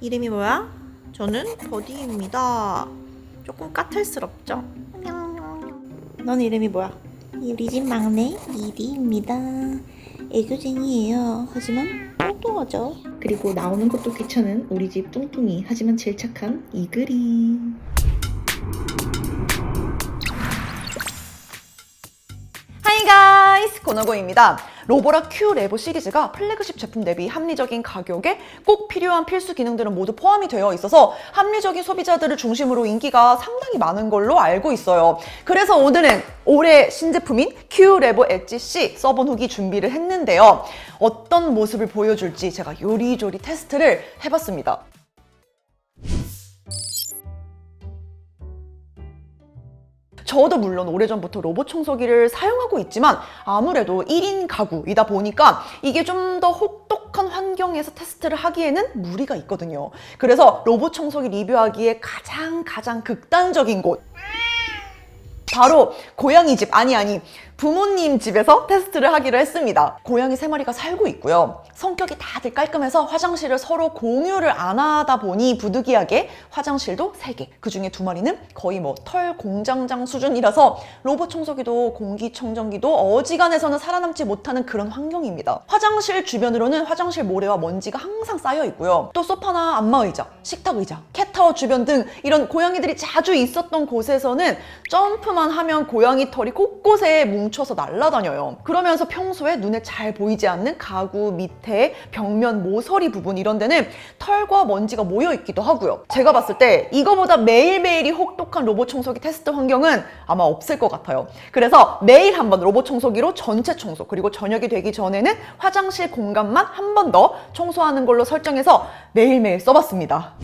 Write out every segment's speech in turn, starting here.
이름이 뭐야? 저는 버디입니다. 조금 까탈스럽죠? 넌 이름이 뭐야? 우리 집 막내 이디입니다. 애교쟁이에요. 하지만 뚱뚱하죠. 그리고 나오는 것도 귀찮은 우리 집 뚱뚱이 하지만 제일 착한 이글이. 하이 가이스 고너고입니다. 로보라 Q 레보 시리즈가 플래그십 제품 대비 합리적인 가격에 꼭 필요한 필수 기능들은 모두 포함이 되어 있어서 합리적인 소비자들을 중심으로 인기가 상당히 많은 걸로 알고 있어요. 그래서 오늘은 올해 신제품인 Q 레보 엣지 C 써본 후기 준비를 했는데요. 어떤 모습을 보여줄지 제가 요리조리 테스트를 해봤습니다. 저도 물론 오래전부터 로봇 청소기를 사용하고 있지만 아무래도 1인 가구이다 보니까 이게 좀 더 혹독한 환경에서 테스트를 하기에는 무리가 있거든요. 그래서 로봇 청소기 리뷰하기에 가장 극단적인 곳, 바로 고양이 집, 아니 부모님 집에서 테스트를 하기로 했습니다. 고양이 3마리가 살고 있고요. 성격이 다들 깔끔해서 화장실을 서로 공유를 안 하다 보니 부득이하게 화장실도 3개, 그중에 2마리는 거의 털 공장장 수준이라서 로봇 청소기도 공기청정기도 어지간해서는 살아남지 못하는 그런 환경입니다. 화장실 주변으로는 화장실 모래와 먼지가 항상 쌓여 있고요. 또 소파나 안마의자, 식탁의자, 캣타워 주변 등 이런 고양이들이 자주 있었던 곳에서는 점프만 하면 고양이 털이 곳곳에 뭉쳐서 날아다녀요. 그러면서 평소에 눈에 잘 보이지 않는 가구 밑에 벽면 모서리 부분 이런 데는 털과 먼지가 모여 있기도 하고요. 제가 봤을 때 이거보다 매일매일이 혹독한 로봇 청소기 테스트 환경은 아마 없을 것 같아요. 그래서 매일 한번 로봇 청소기로 전체 청소, 그리고 저녁이 되기 전에는 화장실 공간만 한 번 더 청소하는 걸로 설정해서 매일매일 써봤습니다.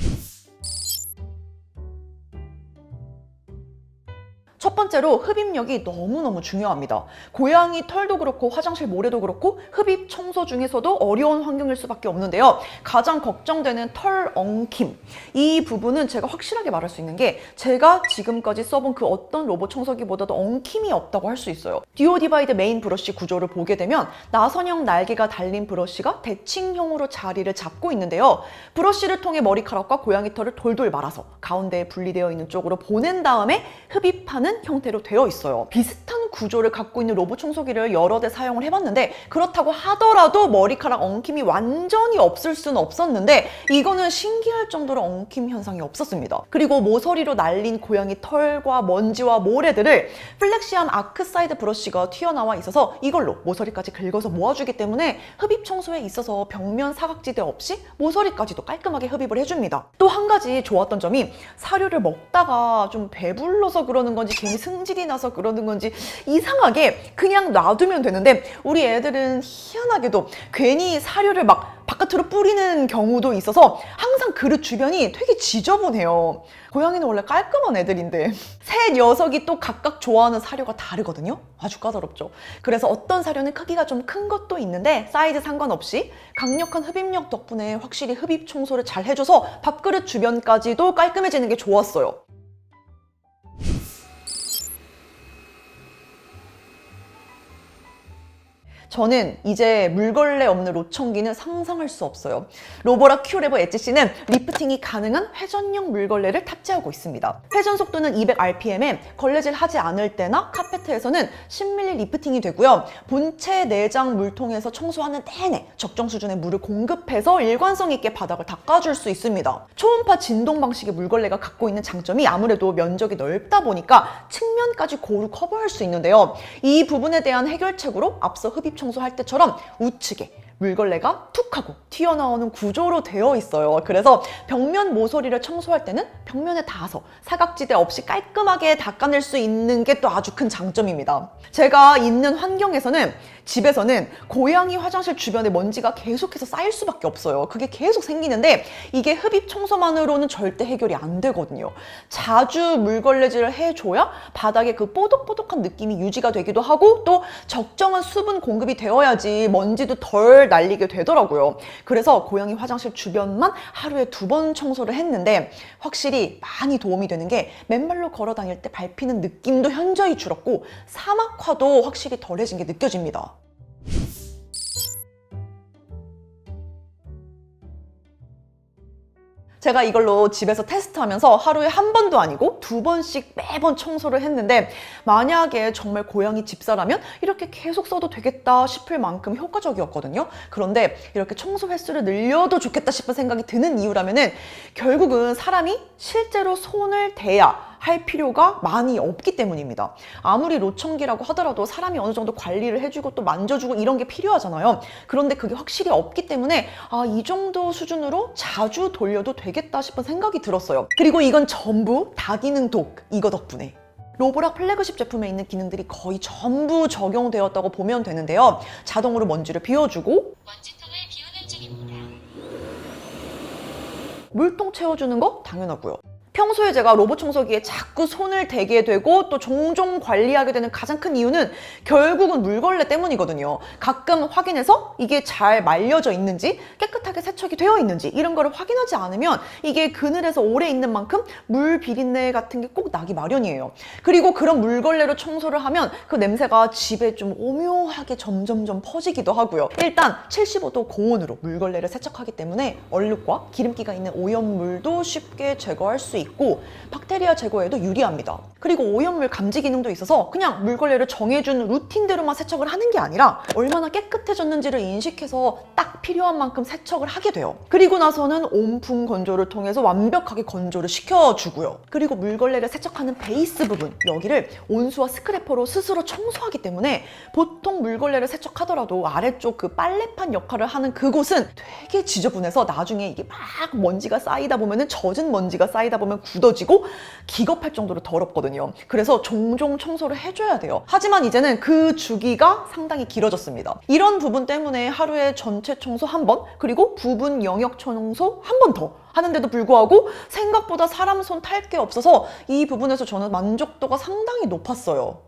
첫 번째로 흡입력이 너무너무 중요합니다. 고양이 털도 그렇고 화장실 모래도 그렇고 흡입 청소 중에서도 어려운 환경일 수밖에 없는데요. 가장 걱정되는 털 엉킴. 이 부분은 제가 확실하게 말할 수 있는 게 제가 지금까지 써본 그 어떤 로봇 청소기보다도 엉킴이 없다고 할 수 있어요. 듀오 디바이드 메인 브러쉬 구조를 보게 되면 나선형 날개가 달린 브러쉬가 대칭형으로 자리를 잡고 있는데요. 브러쉬를 통해 머리카락과 고양이 털을 돌돌 말아서 가운데에 분리되어 있는 쪽으로 보낸 다음에 흡입하는 형태로 되어 있어요. 비슷한 구조를 갖고 있는 로봇 청소기를 여러 대 사용을 해봤는데 그렇다고 하더라도 머리카락 엉킴이 완전히 없을 수는 없었는데 이거는 신기할 정도로 엉킴 현상이 없었습니다. 그리고 모서리로 날린 고양이 털과 먼지와 모래들을 플렉시한 아크사이드 브러쉬가 튀어나와 있어서 이걸로 모서리까지 긁어서 모아주기 때문에 흡입 청소에 있어서 벽면 사각지대 없이 모서리까지도 깔끔하게 흡입을 해줍니다. 또 한 가지 좋았던 점이 사료를 먹다가 좀 배불러서 그러는 건지 괜히 승질이 나서 그러는 건지 이상하게 그냥 놔두면 되는데 우리 애들은 희한하게도 괜히 사료를 막 바깥으로 뿌리는 경우도 있어서 항상 그릇 주변이 되게 지저분해요. 고양이는 원래 깔끔한 애들인데 새 녀석이 또 각각 좋아하는 사료가 다르거든요. 아주 까다롭죠. 그래서 어떤 사료는 크기가 좀 큰 것도 있는데 사이즈 상관없이 강력한 흡입력 덕분에 확실히 흡입 청소를 잘 해줘서 밥그릇 주변까지도 깔끔해지는 게 좋았어요. 저는 이제 물걸레 없는 로청기는 상상할 수 없어요. 로보라 Q 레버 엣지 C는 리프팅이 가능한 회전형 물걸레를 탑재하고 있습니다. 회전 속도는 200rpm에 걸레질 하지 않을 때나 카페트에서는 10mm 리프팅이 되고요. 본체 내장 물통에서 청소하는 내내 적정 수준의 물을 공급해서 일관성 있게 바닥을 닦아줄 수 있습니다. 초음파 진동 방식의 물걸레가 갖고 있는 장점이 아무래도 면적이 넓다 보니까 측면까지 고루 커버할 수 있는데요. 이 부분에 대한 해결책으로 앞서 흡입 청소할 때처럼 우측에 물걸레가 툭 하고 튀어나오는 구조로 되어 있어요. 그래서 벽면 모서리를 청소할 때는 벽면에 닿아서 사각지대 없이 깔끔하게 닦아낼 수 있는 게 또 아주 큰 장점입니다. 제가 있는 환경에서는 집에서는 고양이 화장실 주변에 먼지가 계속해서 쌓일 수밖에 없어요. 그게 계속 생기는데 이게 흡입 청소만으로는 절대 해결이 안 되거든요. 자주 물걸레질을 해줘야 바닥에 그 뽀득뽀득한 느낌이 유지가 되기도 하고 또 적정한 수분 공급이 되어야지 먼지도 덜 날리게 되더라고요. 그래서 고양이 화장실 주변만 하루에 2번 청소를 했는데 확실히 많이 도움이 되는 게 맨발로 걸어 다닐 때 밟히는 느낌도 현저히 줄었고 사막화도 확실히 덜해진 게 느껴집니다. 제가 이걸로 집에서 테스트하면서 하루에 한 번도 아니고 2번씩 매번 청소를 했는데 만약에 정말 고양이 집사라면 이렇게 계속 써도 되겠다 싶을 만큼 효과적이었거든요. 그런데 이렇게 청소 횟수를 늘려도 좋겠다 싶은 생각이 드는 이유라면은 결국은 사람이 실제로 손을 대야 할 필요가 많이 없기 때문입니다. 아무리 로청기라고 하더라도 사람이 어느 정도 관리를 해주고 또 만져주고 이런 게 필요하잖아요. 그런데 그게 확실히 없기 때문에 이 정도 수준으로 자주 돌려도 되겠다 싶은 생각이 들었어요. 그리고 이건 전부 다기능 독 이거 덕분에. 로보락 플래그십 제품에 있는 기능들이 거의 전부 적용되었다고 보면 되는데요. 자동으로 먼지를 비워주고 먼지통을 비우는 중입니다. 물통 채워주는 거 당연하고요. 평소에 제가 로봇 청소기에 자꾸 손을 대게 되고 또 종종 관리하게 되는 가장 큰 이유는 결국은 물걸레 때문이거든요. 가끔 확인해서 이게 잘 말려져 있는지 깨끗하게 세척이 되어 있는지 이런 거를 확인하지 않으면 이게 그늘에서 오래 있는 만큼 물 비린내 같은 게 꼭 나기 마련이에요. 그리고 그런 물걸레로 청소를 하면 그 냄새가 집에 좀 오묘하게 점점점 퍼지기도 하고요. 일단 75도 고온으로 물걸레를 세척하기 때문에 얼룩과 기름기가 있는 오염물도 쉽게 제거할 수 있고 박테리아 제거에도 유리합니다. 그리고 오염물 감지 기능도 있어서 그냥 물걸레를 정해준 루틴대로만 세척을 하는 게 아니라 얼마나 깨끗해졌는지를 인식해서 딱 필요한 만큼 세척을 하게 돼요. 그리고 나서는 온풍 건조를 통해서 완벽하게 건조를 시켜주고요. 그리고 물걸레를 세척하는 베이스 부분 여기를 온수와 스크래퍼로 스스로 청소하기 때문에 보통 물걸레를 세척하더라도 아래쪽 그 빨래판 역할을 하는 그곳은 되게 지저분해서 나중에 이게 막 먼지가 쌓이다 보면은 젖은 먼지가 쌓이다 보면 굳어지고 기겁할 정도로 더럽거든요. 그래서 종종 청소를 해줘야 돼요. 하지만 이제는 그 주기가 상당히 길어졌습니다. 이런 부분 때문에 하루에 전체 청소 한 번, 그리고 부분 영역 청소 한 번 더 하는데도 불구하고 생각보다 사람 손 탈 게 없어서 이 부분에서 저는 만족도가 상당히 높았어요.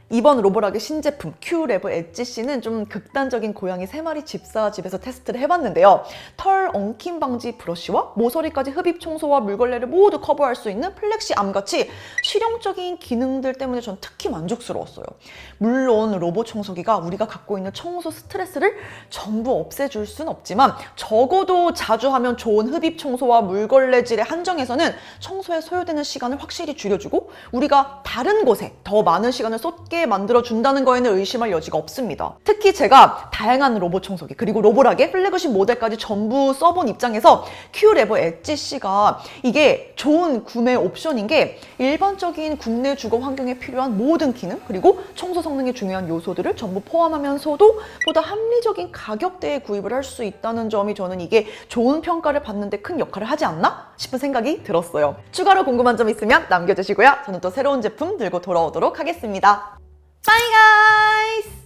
이번 로보락의 신제품 큐레브 엣지씨는 좀 극단적인 고양이 3마리 집사 집에서 테스트를 해봤는데요. 털 엉킴 방지 브러쉬와 모서리까지 흡입 청소와 물걸레를 모두 커버할 수 있는 플렉시 암같이 실용적인 기능들 때문에 전 특히 만족스러웠어요. 물론 로봇 청소기가 우리가 갖고 있는 청소 스트레스를 전부 없애줄 순 없지만 적어도 자주 하면 좋은 흡입 청소와 물걸레질의 한정에서는 청소에 소요되는 시간을 확실히 줄여주고 우리가 다른 곳에 더 많은 시간을 쏟게 만들어준다는 거에는 의심할 여지가 없습니다. 특히 제가 다양한 로봇 청소기 그리고 로보락의 플래그십 모델까지 전부 써본 입장에서 큐레버 엣지씨가 이게 좋은 구매 옵션인 게 일반적인 국내 주거 환경에 필요한 모든 기능 그리고 청소 성능에 중요한 요소들을 전부 포함하면서도 보다 합리적인 가격대에 구입을 할 수 있다는 점이 저는 이게 좋은 평가를 받는 데 큰 역할을 하지 않나 싶은 생각이 들었어요. 추가로 궁금한 점 있으면 남겨주시고요. 저는 또 새로운 제품 들고 돌아오도록 하겠습니다. Bye guys!